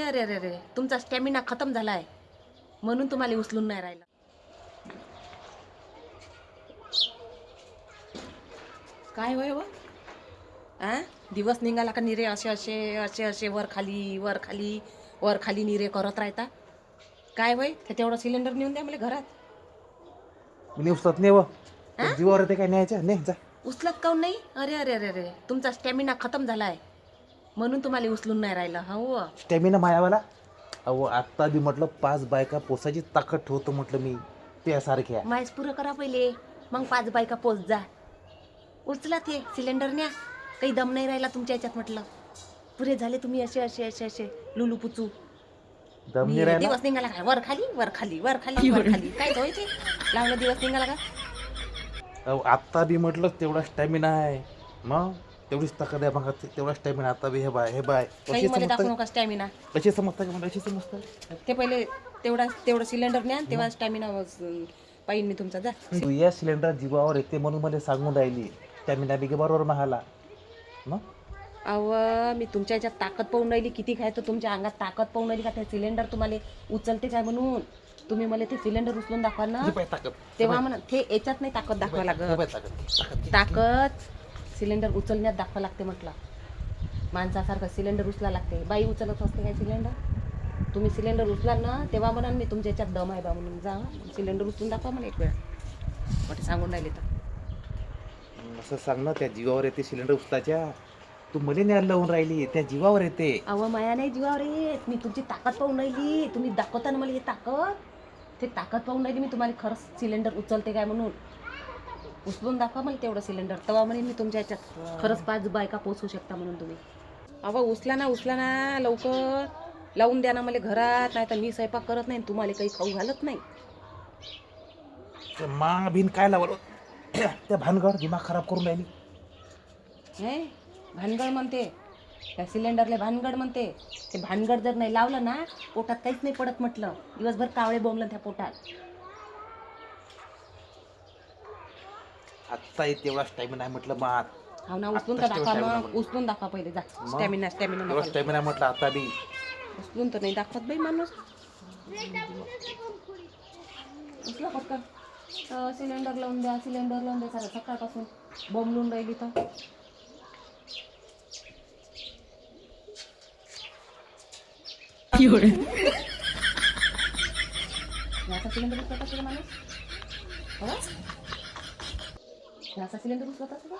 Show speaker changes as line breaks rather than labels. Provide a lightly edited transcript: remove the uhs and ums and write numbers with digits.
अरे अरे अरे अरे तुमचा स्टॅमिना खतम झालाय म्हणून तुम्हाला उचलून नाही राहिला. काय होय व दिवस निघाला का निरे असे असे असे असे वर खाली वर खाली वर खाली निरे करत राहता. काय होय ते तेवढं सिलेंडर नेऊन द्या मला घरात.
मी उचलत नाही व जीवावर येते काय न्यायच्या नाही जा.
उचलत काऊन नाही. अरे अरे अरे अरे तुमचा स्टॅमिना खतम झालाय म्हणून तुम्हाला उचलून नाही राहिला. हो
स्टॅमिना मायावाला. अहो आत्ता बी म्हटलं 5 बायका पोसायची ताकद ठेवतो म्हटलं मी त्यासारख्या.
मायस पुरं करा पहिले मग 5 बायका पोच जा. उचला ते सिलेंडर न्या. काही दम नाही राहिला तुमच्या याच्यात म्हटलं. पुरे झाले तुम्ही असे असे असे असे लुलू पुचू.
दम नाही राहिला.
दिवस निघाला का वर खाली वर खाली वर खाली वर खाली काय होय ते लावलं दिवस निघाला का.
अहो आत्ता बी म्हटलं तेवढा स्टॅमिना आहे मग तेवढीच ताकद आहे. मग तेवढा स्टॅमिना आता बी हे बाय
काही मला दाखवू नका स्टॅमिना.
कशी समजता का मला अशी समजता.
ते पहिले तेवढं सिलेंडर न्या तेव्हा स्टॅमिना पाहिजे मी तुमचा. जा
तू या सिलेंडर जीवावर येते म्हणून मला सांगून राहिली स्टॅमिना बी बरोबर महाला मग.
अव मी तुमच्या याच्यात ताकद पाहून राहिली किती काय तर तुमच्या अंगात ताकद पाहून राहिली का ते सिलेंडर तुम्हाला उचलते काय म्हणून. तुम्ही मला ते सिलेंडर उचलून दाखवा ना तेव्हा म्हणा ते याच्यात नाही ताकद दाखवा लागत. ताकद सिलेंडर उचलण्यात दाखवा लागते म्हटलं. माणसासारखं सिलेंडर उचला लागते. बाई उचलत असते काय सिलेंडर. तुम्ही सिलेंडर उचला ना तेव्हा म्हणा मी तुमच्या याच्यात दम आहे बा म्हणून. जा सिलेंडर उचलून दाखवा मला एक वेळा मोठे सांगून राहिले तर.
असं सांग ना त्या जीवावर येते सिलेंडर उचलाच्या. तू मला न्यायला लावून राहिली त्या जीवावर येते.
अव माया नाही जीवावर येत. मी तुमची ताकद पाहून राहिली. तुम्ही दाखवता ना मला हे ताकद. ते ताकद पाहून राहिली मी तुम्हाला खरंच सिलेंडर उचलते काय म्हणून. उचलून दाखवा मला तेवढं सिलेंडर तेव्हा म्हणे मी तुमच्या याच्यात खरंच 5 बायका पोचवू शकता म्हणून तुम्ही. अव उचला ना लवकर लावून द्या ना मला घरात. नाही तर मी स्वयंपाक करत नाही तुम्हाला काही खाऊ घालत नाही.
मा भिन काय लावलं त्या भानगड दिमाग खराब करून राहिली.
हे भानगड म्हणते त्या सिलेंडरले भानगड म्हणते. ते भानगड जर नाही लावलं ना पोटात काहीच नाही पडत म्हटलं. दिवसभर कावळे बोंबलं त्या पोटात.
आत्ता तेवढा स्टॅमिना आहे म्हटलं मात.
हो ना उचलून तर दाखवा मग. उचलून दाखवा पहिले जा. स्टॅमिना
तेवढा स्टॅमिना म्हटलं आता बी.
उचलून तर नाही दाखवत बाई माणूस. उचला पटकन. सिलेंडर लावून द्या सारं सकाळपासून बोंबलून राहिली तर. याचा सिलेंडर उचलत असेल माणूस. याचा सिलेंडर उचलत असेल.